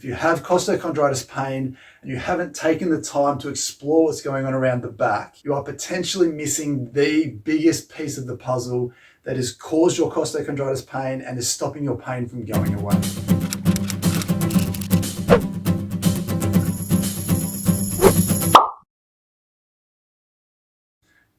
If you have costochondritis pain and you haven't taken the time to explore what's going on around the back, you are potentially missing the biggest piece of the puzzle that has caused your costochondritis pain and is stopping your pain from going away.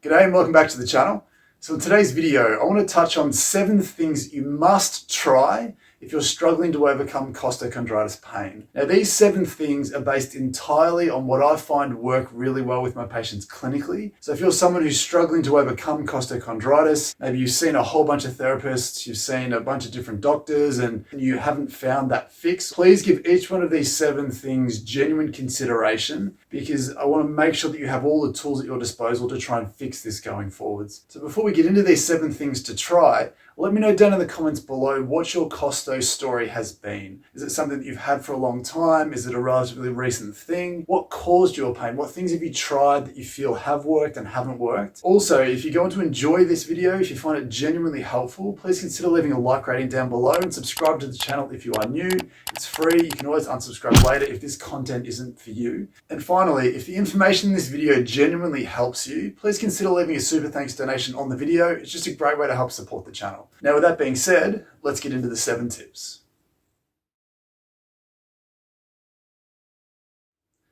G'day and welcome back to the channel. So in today's video, I want to touch on 7 things you must try if you're struggling to overcome costochondritis pain. Now these 7 things are based entirely on what I find work really well with my patients clinically. So if you're someone who's struggling to overcome costochondritis, maybe you've seen a whole bunch of therapists, you've seen a bunch of different doctors and you haven't found that fix, please give each one of these 7 things genuine consideration, because I want to make sure that you have all the tools at your disposal to try and fix this going forwards. So before we get into these 7 things to try, let me know down in the comments below what your costo story has been. Is it something that you've had for a long time? Is it a relatively recent thing? What caused your pain? What things have you tried that you feel have worked and haven't worked? Also, if you're going to enjoy this video, if you find it genuinely helpful, please consider leaving a like rating down below and subscribe to the channel if you are new. It's free. You can always unsubscribe later if this content isn't for you. And finally, if the information in this video genuinely helps you, please consider leaving a super thanks donation on the video. It's just a great way to help support the channel. Now, with that being said, let's get into the 7 tips.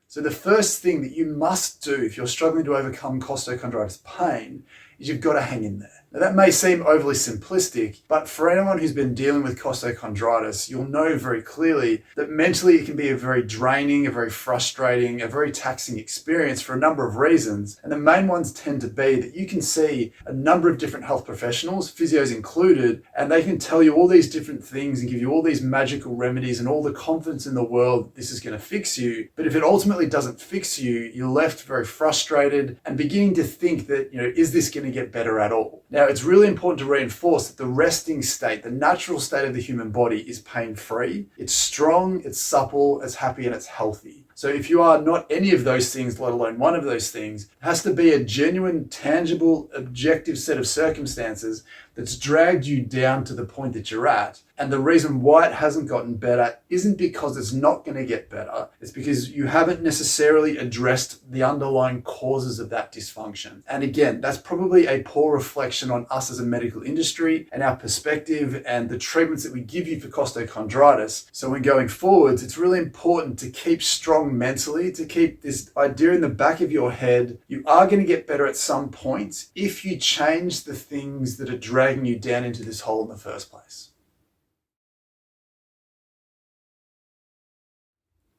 So the first thing that you must do if you're struggling to overcome costochondritis pain is you've got to hang in there. Now that may seem overly simplistic, but for anyone who's been dealing with costochondritis, you'll know very clearly that mentally it can be a very draining, a very frustrating, a very taxing experience for a number of reasons. And the main ones tend to be that you can see a number of different health professionals, physios included, and they can tell you all these different things and give you all these magical remedies and all the confidence in the world that this is going to fix you. But if it ultimately doesn't fix you, you're left very frustrated and beginning to think that, is this going to get better at all? Now, it's really important to reinforce that the resting state, the natural state of the human body, is pain-free. It's strong, it's supple, it's happy, and it's healthy. So if you are not any of those things, let alone one of those things, it has to be a genuine, tangible, objective set of circumstances that's dragged you down to the point that you're at. And the reason why it hasn't gotten better isn't because it's not going to get better. It's because you haven't necessarily addressed the underlying causes of that dysfunction. And again, that's probably a poor reflection on us as a medical industry and our perspective and the treatments that we give you for costochondritis. So when going forwards, it's really important to keep strong mentally, to keep this idea in the back of your head. You are going to get better at some point if you change the things that are dragging you down into this hole in the first place.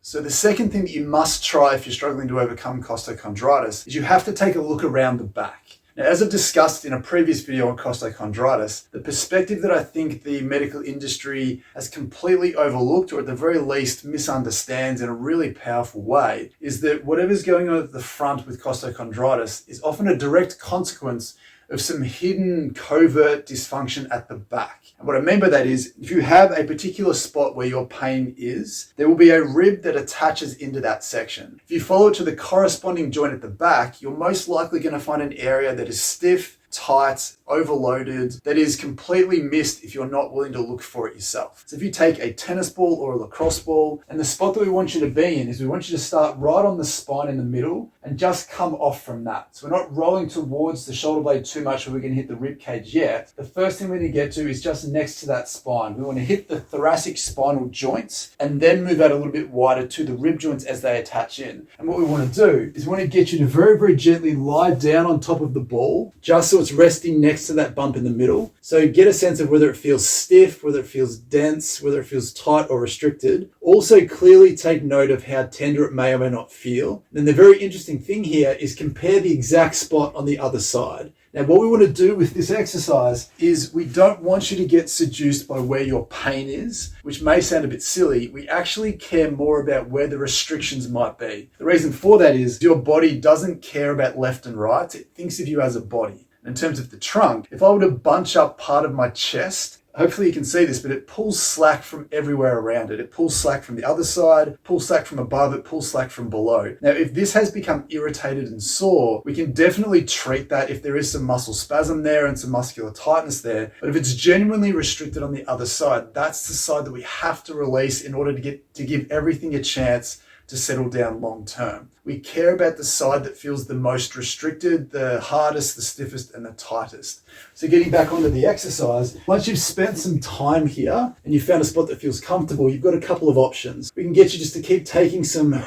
So the second thing that you must try if you're struggling to overcome costochondritis is you have to take a look around the back. Now, as I've discussed in a previous video on costochondritis, the perspective that I think the medical industry has completely overlooked, or at the very least misunderstands in a really powerful way, is that whatever's going on at the front with costochondritis is often a direct consequence of some hidden covert dysfunction at the back. And what I mean by that is, if you have a particular spot where your pain is, there will be a rib that attaches into that section. If you follow it to the corresponding joint at the back, you're most likely going to find an area that is stiff, tight, overloaded, that is completely missed if you're not willing to look for it yourself. So if you take a tennis ball or a lacrosse ball, and the spot that we want you to be in is we want you to start right on the spine in the middle and just come off from that. So we're not rolling towards the shoulder blade too much where we're going to hit the rib cage yet. The first thing we need to get to is just next to that spine. We want to hit the thoracic spinal joints and then move out a little bit wider to the rib joints as they attach in. And what we want to do is we want to get you to very, very gently lie down on top of the ball, just so it's resting next to that bump in the middle. So get a sense of whether it feels stiff, whether it feels dense, whether it feels tight or restricted. Also clearly take note of how tender it may or may not feel. And the very interesting thing here is compare the exact spot on the other side. Now, what we want to do with this exercise is we don't want you to get seduced by where your pain is, which may sound a bit silly. We actually care more about where the restrictions might be. The reason for that is your body doesn't care about left and right. It thinks of you as a body. In terms of the trunk, if I were to bunch up part of my chest hopefully you can see this, but it pulls slack from everywhere around it. It pulls slack from the other side, pulls slack from above, it pulls slack from below. Now, if this has become irritated and sore, we can definitely treat that if there is some muscle spasm there and some muscular tightness there. But if it's genuinely restricted on the other side, that's the side that we have to release in order to give everything a chance to settle down long term. We care about the side that feels the most restricted, the hardest, the stiffest, and the tightest. So getting back onto the exercise, once you've spent some time here and you found a spot that feels comfortable, you've got a couple of options. We can get you just to keep taking some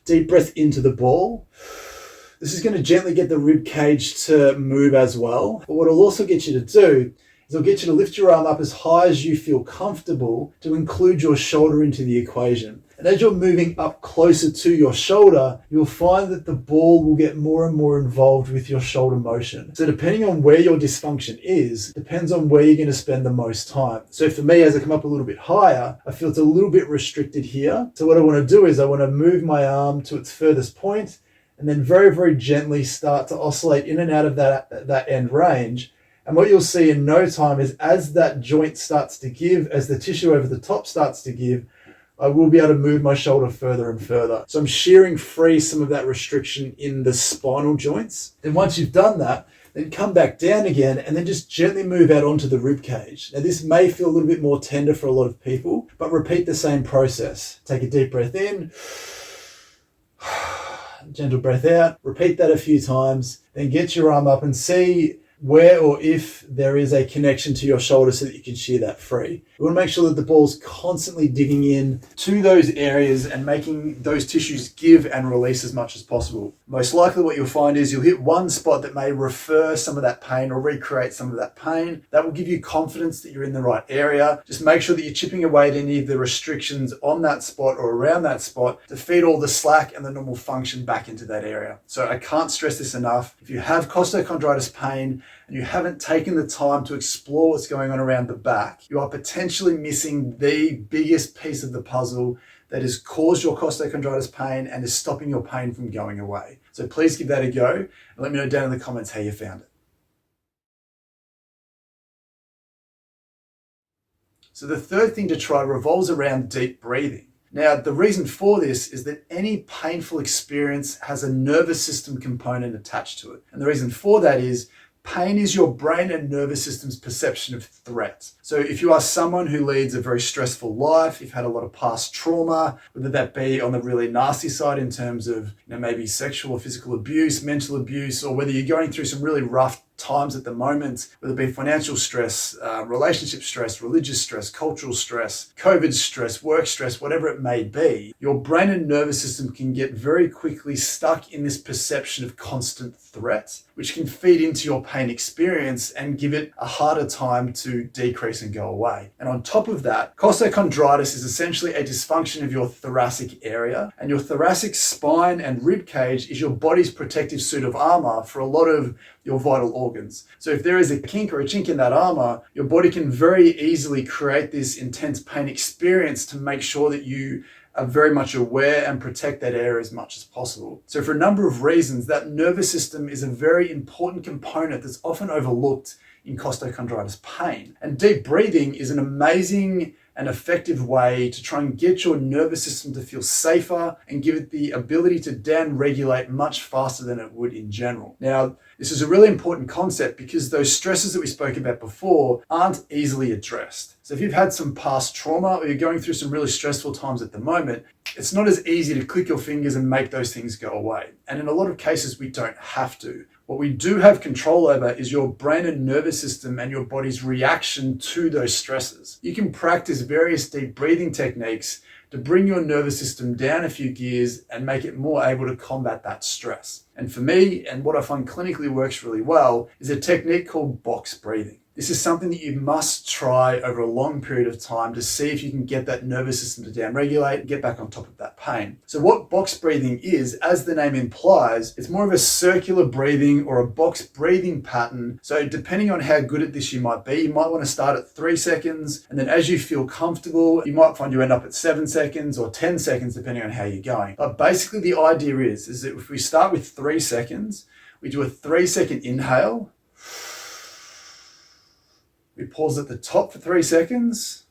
deep breath into the ball. This is going to gently get the rib cage to move as well. But what it'll also get you to do is it'll get you to lift your arm up as high as you feel comfortable to include your shoulder into the equation. And as you're moving up closer to your shoulder, you'll find that the ball will get more and more involved with your shoulder motion. So depending on where your dysfunction is, depends on where you're going to spend the most time. So for me, as I come up a little bit higher, I feel it's a little bit restricted here. So what I want to do is I want to move my arm to its furthest point and then very, very gently start to oscillate in and out of that end range. And what you'll see in no time is as that joint starts to give, as the tissue over the top starts to give, I will be able to move my shoulder further and further. So I'm shearing free some of that restriction in the spinal joints. And once you've done that, then come back down again and then just gently move out onto the rib cage. Now this may feel a little bit more tender for a lot of people, but repeat the same process. Take a deep breath in, gentle breath out, repeat that a few times, then get your arm up and see where or if there is a connection to your shoulder so that you can shear that free. We want to make sure that the ball's constantly digging in to those areas and making those tissues give and release as much as possible. Most likely what you'll find is you'll hit one spot that may refer some of that pain or recreate some of that pain. That will give you confidence that you're in the right area. Just make sure that you're chipping away at any of the restrictions on that spot or around that spot to feed all the slack and the normal function back into that area. So I can't stress this enough. If you have costochondritis pain, and you haven't taken the time to explore what's going on around the back, you are potentially missing the biggest piece of the puzzle that has caused your costochondritis pain and is stopping your pain from going away. So please give that a go and let me know down in the comments how you found it. So the third thing to try revolves around deep breathing. Now, the reason for this is that any painful experience has a nervous system component attached to it. And the reason for that is pain is your brain and nervous system's perception of threat. So if you are someone who leads a very stressful life, you've had a lot of past trauma, whether that be on the really nasty side in terms of maybe sexual or physical abuse, mental abuse, or whether you're going through some really rough times at the moment, whether it be financial stress, relationship stress, religious stress, cultural stress, COVID stress, work stress, whatever it may be, your brain and nervous system can get very quickly stuck in this perception of constant threat, which can feed into your pain experience and give it a harder time to decrease and go away. And on top of that, costochondritis is essentially a dysfunction of your thoracic area, and your thoracic spine and rib cage is your body's protective suit of armor for a lot of your vital organs. So if there is a kink or a chink in that armor, your body can very easily create this intense pain experience to make sure that you are very much aware and protect that area as much as possible. So for a number of reasons, that nervous system is a very important component that's often overlooked in costochondritis pain. And deep breathing is an amazing and effective way to try and get your nervous system to feel safer and give it the ability to down-regulate much faster than it would in general. Now, this is a really important concept because those stresses that we spoke about before aren't easily addressed. So if you've had some past trauma or you're going through some really stressful times at the moment, it's not as easy to click your fingers and make those things go away. And in a lot of cases, we don't have to. What we do have control over is your brain and nervous system and your body's reaction to those stresses. You can practice various deep breathing techniques to bring your nervous system down a few gears and make it more able to combat that stress. And for me, and what I find clinically works really well, is a technique called box breathing. This is something that you must try over a long period of time to see if you can get that nervous system to downregulate and get back on top of that pain. So what box breathing is, as the name implies, it's more of a circular breathing or a box breathing pattern. So depending on how good at this you might be, you might want to start at 3 seconds, and then as you feel comfortable, you might find you end up at 7 seconds or 10 seconds, depending on how you're going. But basically the idea is that if we start with 3 seconds, we do a 3-second inhale, We pause at the top for 3 seconds.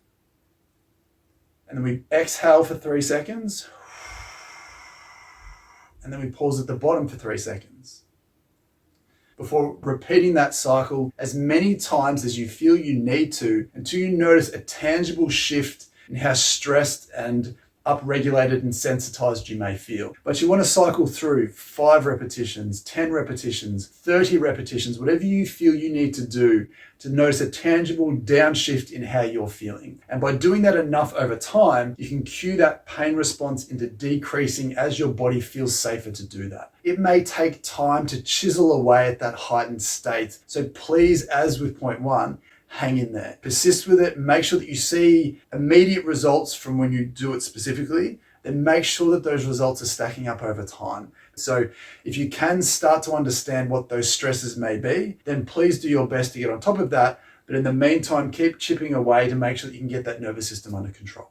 And then we exhale for 3 seconds. And then we pause at the bottom for 3 seconds. Before repeating that cycle as many times as you feel you need to until you notice a tangible shift in how stressed and upregulated and sensitized you may feel. But you want to cycle through 5 repetitions, 10 repetitions, 30 repetitions, whatever you feel you need to do to notice a tangible downshift in how you're feeling. And by doing that enough over time, you can cue that pain response into decreasing as your body feels safer to do that. It may take time to chisel away at that heightened state. So please, as with point 1, hang in there. Persist with it. Make sure that you see immediate results from when you do it specifically. Then make sure that those results are stacking up over time. So if you can start to understand what those stresses may be, then please do your best to get on top of that. But in the meantime, keep chipping away to make sure that you can get that nervous system under control.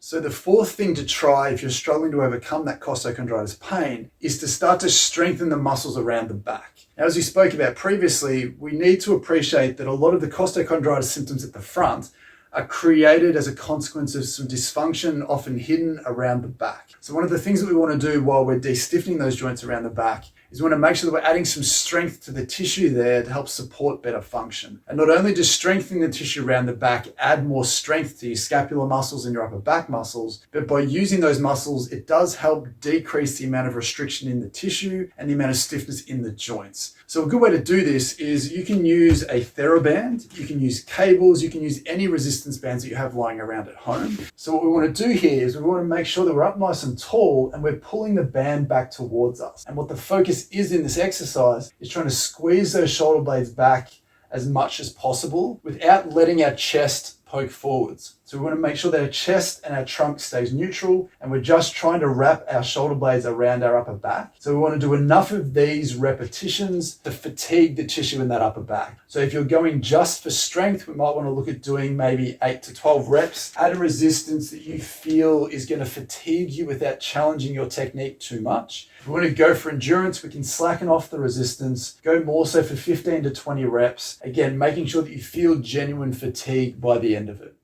So the 4th thing to try if you're struggling to overcome that costochondritis pain is to start to strengthen the muscles around the back. Now, as we spoke about previously, we need to appreciate that a lot of the costochondritis symptoms at the front are created as a consequence of some dysfunction often hidden around the back. So one of the things that we want to do while we're de-stiffening those joints around the back is we want to make sure that we're adding some strength to the tissue there to help support better function. And not only does strengthening the tissue around the back add more strength to your scapular muscles and your upper back muscles, but by using those muscles, it does help decrease the amount of restriction in the tissue and the amount of stiffness in the joints. So a good way to do this is you can use a TheraBand, you can use cables, you can use any resistance bands that you have lying around at home. So what we want to do here is we want to make sure that we're up nice and tall and we're pulling the band back towards us. And what the focus is in this exercise is trying to squeeze those shoulder blades back as much as possible without letting our chest poke forwards. So we want to make sure that our chest and our trunk stays neutral and we're just trying to wrap our shoulder blades around our upper back. So we want to do enough of these repetitions to fatigue the tissue in that upper back. So if you're going just for strength, we might want to look at doing maybe 8 to 12 reps at a resistance that you feel is going to fatigue you without challenging your technique too much. If we want to go for endurance, we can slacken off the resistance, go more so for 15 to 20 reps. Again, making sure that you feel genuine fatigue by the end of it.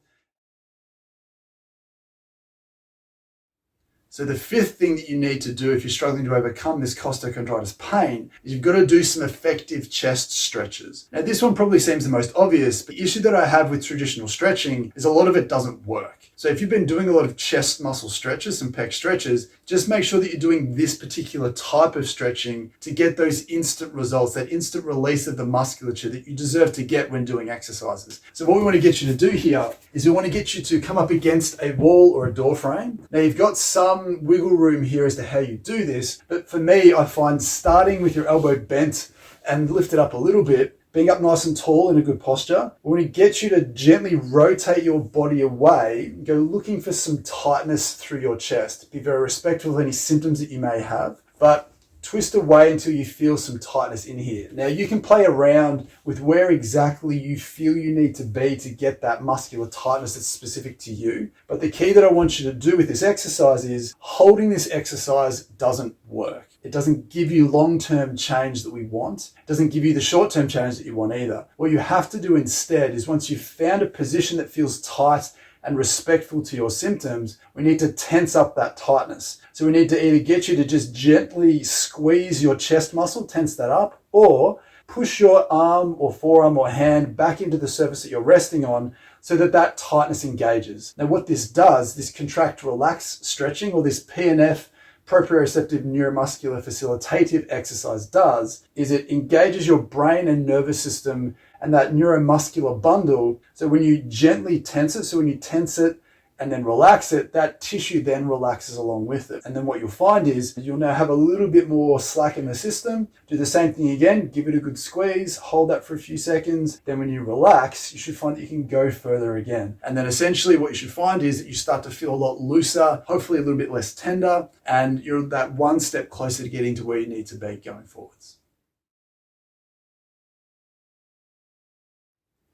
So the 5th thing that you need to do if you're struggling to overcome this costochondritis pain is you've got to do some effective chest stretches. Now this one probably seems the most obvious, but the issue that I have with traditional stretching is a lot of it doesn't work. So if you've been doing a lot of chest muscle stretches, some pec stretches, just make sure that you're doing this particular type of stretching to get those instant results, that instant release of the musculature that you deserve to get when doing exercises. So what we want to get you to do here is we want to get you to come up against a wall or a door frame. Now you've got some wiggle room here as to how you do this, but for me, I find starting with your elbow bent and lifted up a little bit, being up nice and tall in a good posture, we want to get you to gently rotate your body away, go looking for some tightness through your chest. Be very respectful of any symptoms that you may have, but twist away until you feel some tightness in here. Now you can play around with where exactly you feel you need to be to get that muscular tightness that's specific to you. But the key that I want you to do with this exercise is holding this exercise doesn't work. It doesn't give you long-term change that we want. It doesn't give you the short-term change that you want either. What you have to do instead is once you've found a position that feels tight and respectful to your symptoms, we need to tense up that tightness. So we need to either get you to just gently squeeze your chest muscle, tense that up, or push your arm or forearm or hand back into the surface that you're resting on so that that tightness engages. Now what this does, this contract relax stretching or this PNF, proprioceptive neuromuscular facilitative exercise does, is it engages your brain and nervous system and that neuromuscular bundle. So when you gently tense it, so when you tense it and then relax it, that tissue then relaxes along with it. And then what you'll find is you'll now have a little bit more slack in the system. Do the same thing again, give it a good squeeze, hold that for a few seconds. Then when you relax, you should find that you can go further again. And then essentially what you should find is that you start to feel a lot looser, hopefully a little bit less tender, and you're that one step closer to getting to where you need to be going forwards.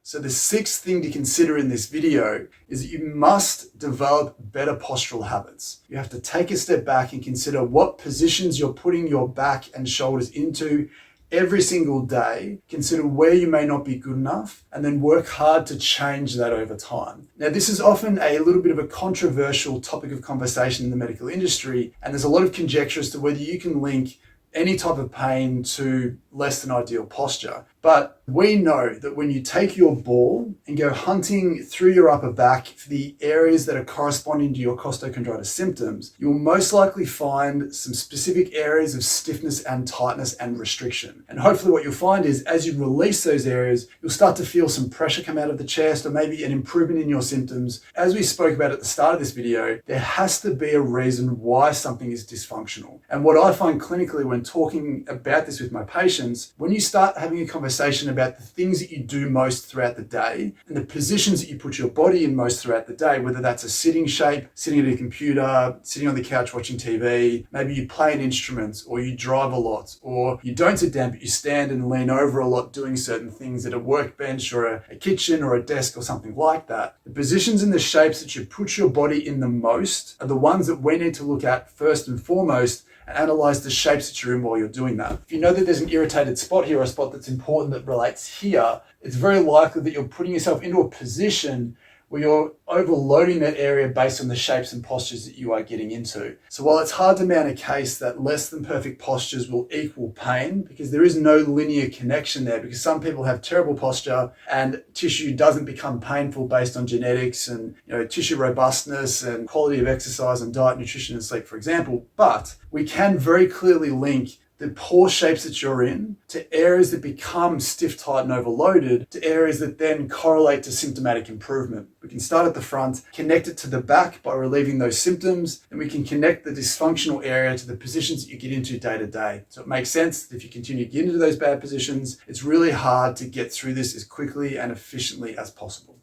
So the 6th thing to consider in this video is that you must develop better postural habits. You have to take a step back and consider what positions you're putting your back and shoulders into every single day, consider where you may not be good enough, and then work hard to change that over time. Now, this is often a little bit of a controversial topic of conversation in the medical industry, and there's a lot of conjecture as to whether you can link any type of pain to less than ideal posture. But we know that when you take your ball and go hunting through your upper back for the areas that are corresponding to your costochondritis symptoms, you'll most likely find some specific areas of stiffness and tightness and restriction. And hopefully what you'll find is as you release those areas, you'll start to feel some pressure come out of the chest or maybe an improvement in your symptoms. As we spoke about at the start of this video, there has to be a reason why something is dysfunctional. And what I find clinically when talking about this with my patients, when you start having a conversation about the things that you do most throughout the day and the positions that you put your body in most throughout the day, whether that's a sitting shape, sitting at a computer, sitting on the couch watching TV, maybe you play an instrument or you drive a lot, or you don't sit down but you stand and lean over a lot doing certain things at a workbench or a kitchen or a desk or something like that. The positions and the shapes that you put your body in the most are the ones that we need to look at first and foremost and analyze the shapes that you're in while you're doing that. If you know that there's an irritated spot here, or a spot that's important that relates here, it's very likely that you're putting yourself into a position where you're overloading that area based on the shapes and postures that you are getting into. So while it's hard to mount a case that less than perfect postures will equal pain, because there is no linear connection there, because some people have terrible posture and tissue doesn't become painful based on genetics and tissue robustness and quality of exercise and diet, nutrition and sleep, for example. But we can very clearly link the poor shapes that you're in to areas that become stiff, tight, and overloaded to areas that then correlate to symptomatic improvement. We can start at the front, connect it to the back by relieving those symptoms, and we can connect the dysfunctional area to the positions that you get into day to day. So it makes sense that if you continue to get into those bad positions, it's really hard to get through this as quickly and efficiently as possible.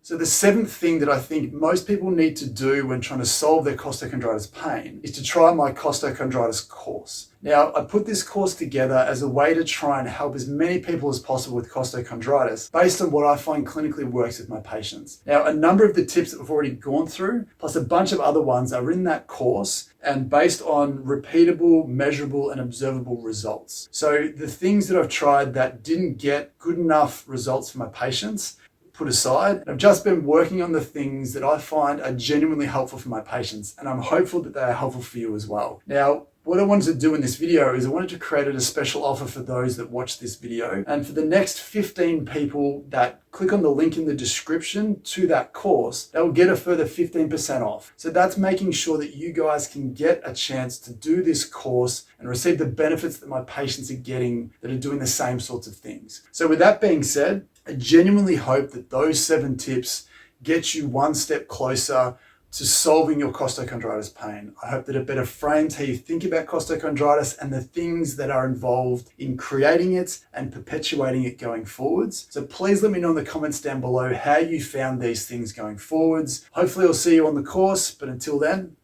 So the seventh thing that I think most people need to do when trying to solve their costochondritis pain is to try my Costochondritis course. Now, I put this course together as a way to try and help as many people as possible with costochondritis based on what I find clinically works with my patients. Now, a number of the tips that we've already gone through, plus a bunch of other ones, are in that course and based on repeatable, measurable, and observable results. So the things that I've tried that didn't get good enough results for my patients, put aside. I've just been working on the things that I find are genuinely helpful for my patients, and I'm hopeful that they are helpful for you as well. Now, what I wanted to do in this video is I wanted to create a special offer for those that watch this video. And for the next 15 people that click on the link in the description to that course, they'll get a further 15% off. So that's making sure that you guys can get a chance to do this course and receive the benefits that my patients are getting that are doing the same sorts of things. So with that being said, I genuinely hope that those 7 tips get you one step closer to solving your costochondritis pain. I hope that it better frames how you think about costochondritis and the things that are involved in creating it and perpetuating it going forwards. So please let me know in the comments down below how you found these things going forwards. Hopefully I'll see you on the course, but until then,